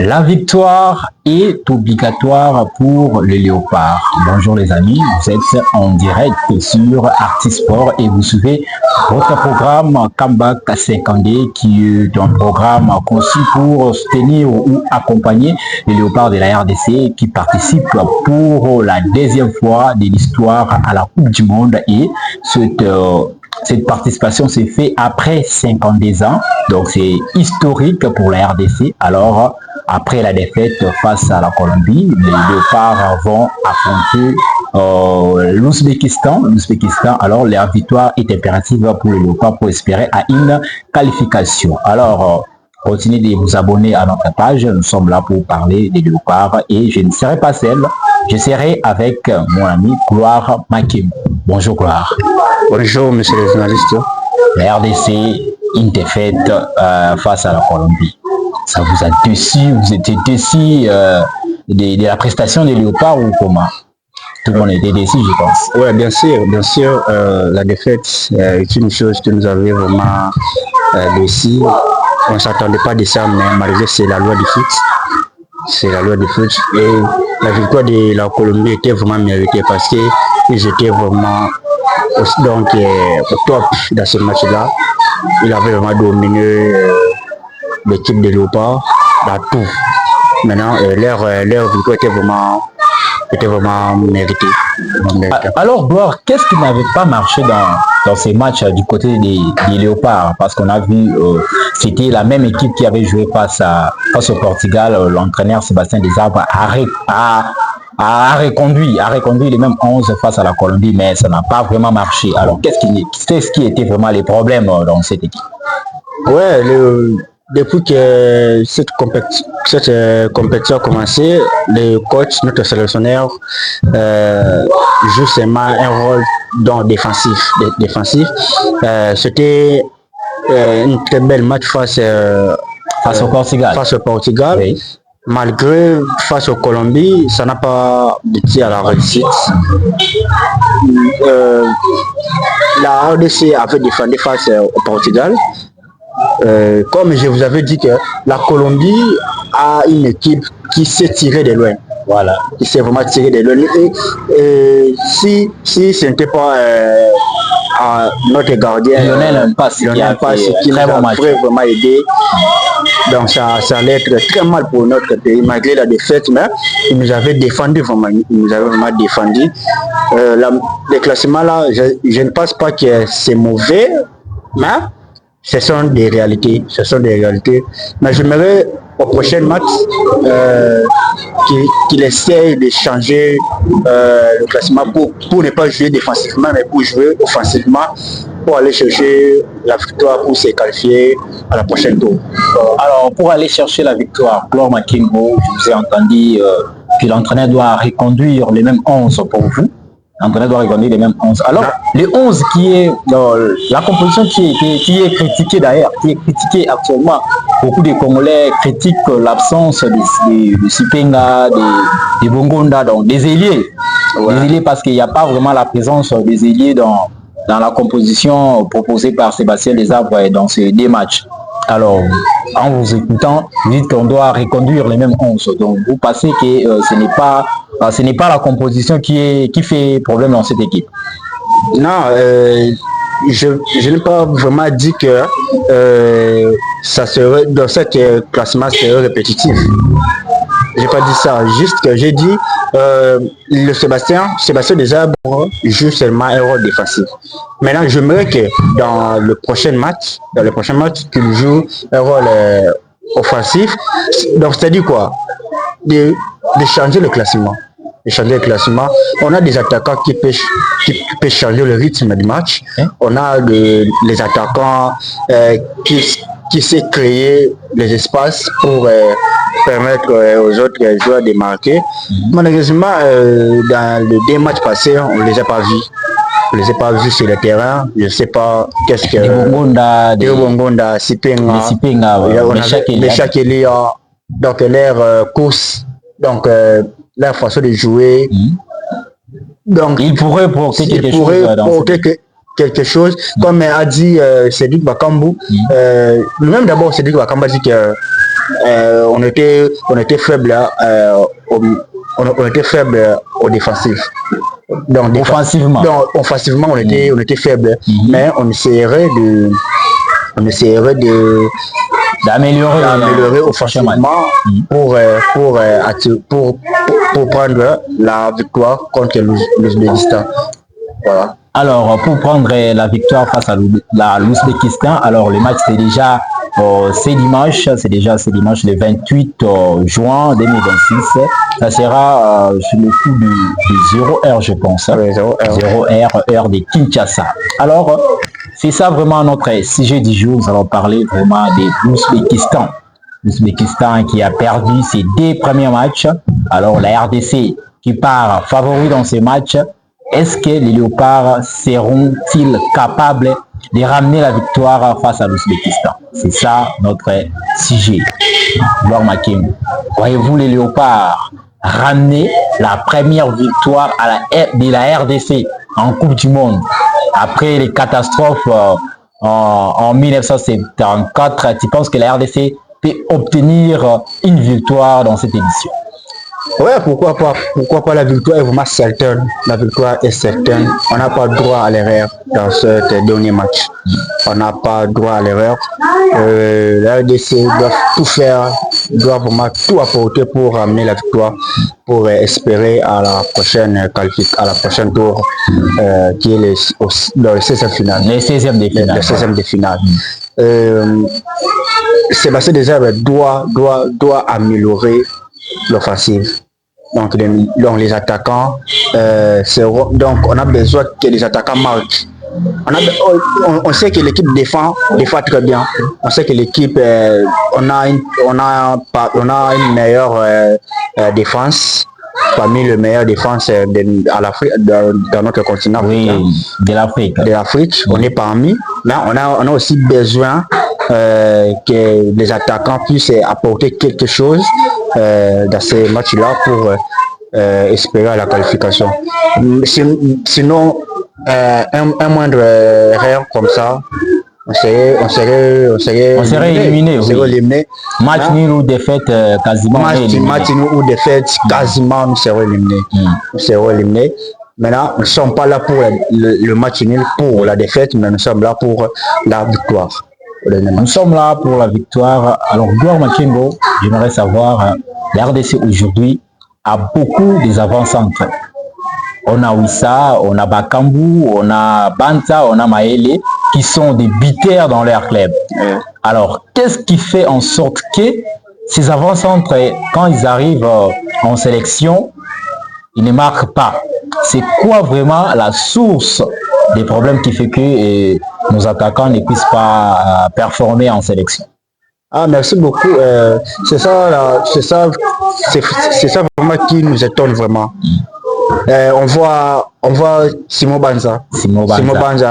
La victoire est obligatoire pour le léopard. Bonjour les amis, vous êtes en direct sur Artisport et vous suivez votre programme Comeback 50D qui est un programme conçu pour soutenir ou accompagner les léopards de la RDC qui participent pour la deuxième fois de l'histoire à la Coupe du Monde et cette participation s'est faite après 52 ans, donc c'est historique pour la RDC. Alors, après la défaite face à la Colombie, les léopards vont affronter l'Ouzbékistan. Alors, la victoire est impérative pour les léopards pour espérer à une qualification. Alors, continuez de vous abonner à notre page. Nous sommes là pour parler des léopards et je ne serai pas seul. Je serai avec mon ami Gloire Makim. Bonjour Gloire. Bonjour monsieur le journaliste. La RDC, une défaite face à la Colombie. Ça vous a déçu, vous étiez déçu de la prestation des léopards ou comment? Tout le monde était déçu, je pense. Oui, bien sûr, la défaite est une chose que nous avions vraiment déçu. On ne s'attendait pas de ça, mais malgré c'est la loi du foot. C'est la loi du foot. Et la victoire de la Colombie était vraiment méritée parce qu'ils étaient vraiment au top dans ce match-là. Ils avaient vraiment dominé l'équipe de léopards dans tout. Maintenant, leur victoire était vraiment méritée. Alors, Gloire, qu'est-ce qui n'avait pas marché dans ces matchs du côté des léopards? Parce qu'on a vu, c'était la même équipe qui avait joué face au Portugal. L'entraîneur Sébastien Desabre a reconduit les mêmes 11 face à la Colombie, mais ça n'a pas vraiment marché. Alors, qu'est-ce qui était vraiment les problèmes dans cette équipe? Ouais, depuis que cette compétition a commencé, le coach, notre sélectionneur, joue seulement un rôle défensif. C'était un très bel match face au Portugal. Oui. Malgré face au Colombie, ça n'a pas été à la réussite. La RDC avait défendu face au Portugal. Comme je vous avais dit que la Colombie a une équipe qui s'est tirée de loin. Voilà, qui s'est vraiment tirée de loin. Et si ce n'était pas notre gardien Lionel Pass qui nous a vraiment aidé, donc ça allait être très mal pour notre pays malgré la défaite, mais il nous avait défendu vraiment. Le classement là, je ne pense pas que c'est mauvais, mais ce sont des réalités. Mais j'aimerais au prochain match qu'il essaye de changer le classement pour ne pas jouer défensivement, mais pour jouer offensivement, pour aller chercher la victoire, pour se qualifier à la prochaine tour. Alors, pour aller chercher la victoire, Gloire Makimbo, je vous ai entendu que l'entraîneur doit reconduire les mêmes 11 pour vous. L'entraîneur doit reconduire les mêmes 11. Alors, les 11 qui est la composition qui est critiquée d'ailleurs, qui est critiquée actuellement. Beaucoup de Congolais critiquent l'absence de Sipenga, de Bongonda, donc des ailiers. Ouais. Des ailiers parce qu'il n'y a pas vraiment la présence des ailiers dans la composition proposée par Sébastien Desabre dans ces deux matchs. Alors, en vous écoutant, vous dites qu'on doit reconduire les mêmes 11. Donc, vous pensez que ce n'est pas la composition qui fait problème dans cette équipe? Non, je n'ai pas vraiment dit que ça serait, dans cette classement serait répétitif. J'ai pas dit ça, juste que j'ai dit le Sébastien Desabre joue seulement un rôle défensif. Maintenant, j'aimerais que dans le prochain match, qu'il joue un rôle offensif. Donc, c'est-à-dire quoi? De changer le classement. On a des attaquants qui peuvent changer le rythme du match. On a les attaquants qui sait créer des espaces pour permettre aux autres joueurs de marquer. Malheureusement, dans les deux matchs passés, on ne les a pas vus. Sur le terrain. Je ne sais pas qu'est-ce que... Bongonda, Sipenga, Meshakeli, donc leur course, donc leur façon de jouer. Donc, il pourrait porter quelque chose, comme a dit Cédric Bakambu. Lui-même d'abord, Cédric Bakambu a dit que on était faible, on était faible au défensif. Donc, offensivement. Donc, offensivement, on était faible, mais on essayerait d'améliorer offensivement pour prendre la victoire contre l'Ouzbékistan. Voilà. Alors, pour prendre la victoire face à l'Ouzbékistan, alors le match c'est déjà dimanche le 28 juin 2026. Ça sera sur le coup de 0h, je pense. 0h, heure de Kinshasa. Alors, c'est ça vraiment notre sujet du jour. Nous allons parler vraiment de l'Ouzbékistan. L'Ouzbékistan qui a perdu ses 2 premiers matchs. Alors, la RDC qui part favori dans ces matchs. Est-ce que les Léopards seront-ils capables de ramener la victoire face à l'Ouzbékistan? C'est ça notre sujet. Gloire Makengo. Voyez-vous les Léopards ramener la première victoire de la RDC en Coupe du Monde après les catastrophes en 1974? Tu penses que la RDC peut obtenir une victoire dans cette édition? Ouais, pourquoi pas, la victoire est vraiment certaine. La victoire est certaine. On n'a pas droit à l'erreur dans ce dernier match. On n'a pas droit à l'erreur. La RDC doit tout faire, doit vraiment tout apporter pour ramener la victoire, pour espérer à la prochaine tour qui est le 16e finale. Les 16e des finales. Le 16e des finales. Sébastien Desailly doit améliorer l'offensive. Donc les attaquants donc on a besoin que les attaquants marquent. On sait que l'équipe défend très bien. On sait que l'équipe on a une meilleure défense, parmi les meilleures défenses dans notre continent. Oui, de l'Afrique. On est parmi. Là, on a aussi besoin que les attaquants puissent apporter quelque chose dans ces matchs-là pour espérer à la qualification. Sinon, un moindre erreur comme ça, on serait éliminé. Match nul ou défaite quasiment. Match nul ou défaite quasiment, nous serons éliminés. Maintenant, nous ne sommes pas là pour le match nul, pour la défaite, mais nous sommes là pour la victoire. Nous sommes là pour la victoire. Alors, Gloire Makengo, j'aimerais savoir, la RDC aujourd'hui a beaucoup des avant-centres. On a Wissa, on a Bakambu, on a Banta, on a Maele, qui sont des buteurs dans leur club. Alors, qu'est-ce qui fait en sorte que ces avant-centres, quand ils arrivent en sélection, ils ne marquent pas? C'est quoi vraiment la source des problèmes qui fait que nos attaquants ne puissent pas performer en sélection? Ah, merci beaucoup. C'est ça vraiment qui nous étonne vraiment. On voit Simon Banza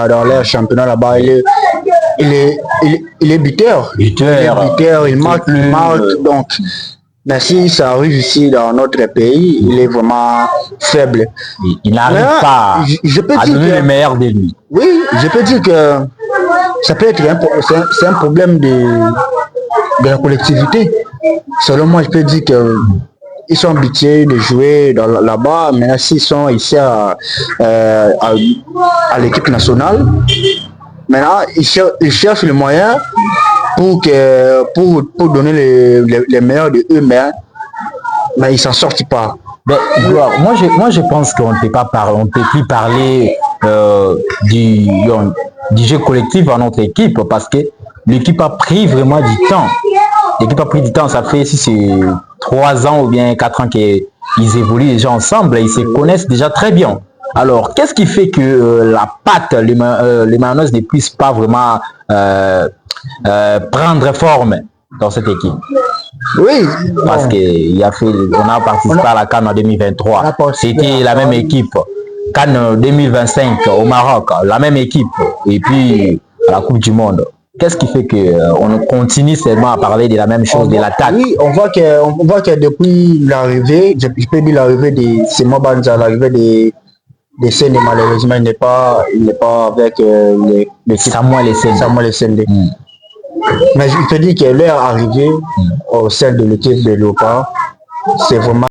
dans leur championnat là-bas. Il est buteur. Il marque. Donc, mais si ça arrive ici dans notre pays, il est vraiment faible. Il n'arrive pas à donner le meilleur de lui. Oui, je peux dire que ça peut être c'est un problème de la collectivité. Selon moi, je peux dire que ils sont habitués de jouer là-bas, mais s'ils sont ici à l'équipe nationale, maintenant ils cherchent le moyen pour donner les meilleurs de eux, mais ils s'en sortent pas. Mais, moi je pense qu'on ne peut pas parler, on ne peut plus parler du jeu collectif à notre équipe, parce que l'équipe a pris vraiment du temps. L'équipe a pris du temps, ça fait si c'est 3 ans ou bien 4 ans qu'ils évoluent déjà ensemble, ils se connaissent déjà très bien. Alors, qu'est-ce qui fait que la patte, les manœuvres ne puissent pas vraiment prendre forme dans cette équipe? Oui. Parce qu'on a participé à la CAN en 2023. C'était la même équipe. CAN 2025 au Maroc, la même équipe. Et puis, à la Coupe du Monde. Qu'est-ce qui fait qu'on continue seulement à parler de la même chose, de l'attaque? Oui, on voit que depuis l'arrivée, je peux dire l'arrivée de Simon Banza, l'arrivée de Sende, malheureusement, il n'est pas avec les Samuel Essende. Mais je te dis que leur arrivée au sein de l'équipe de Léopard, c'est vraiment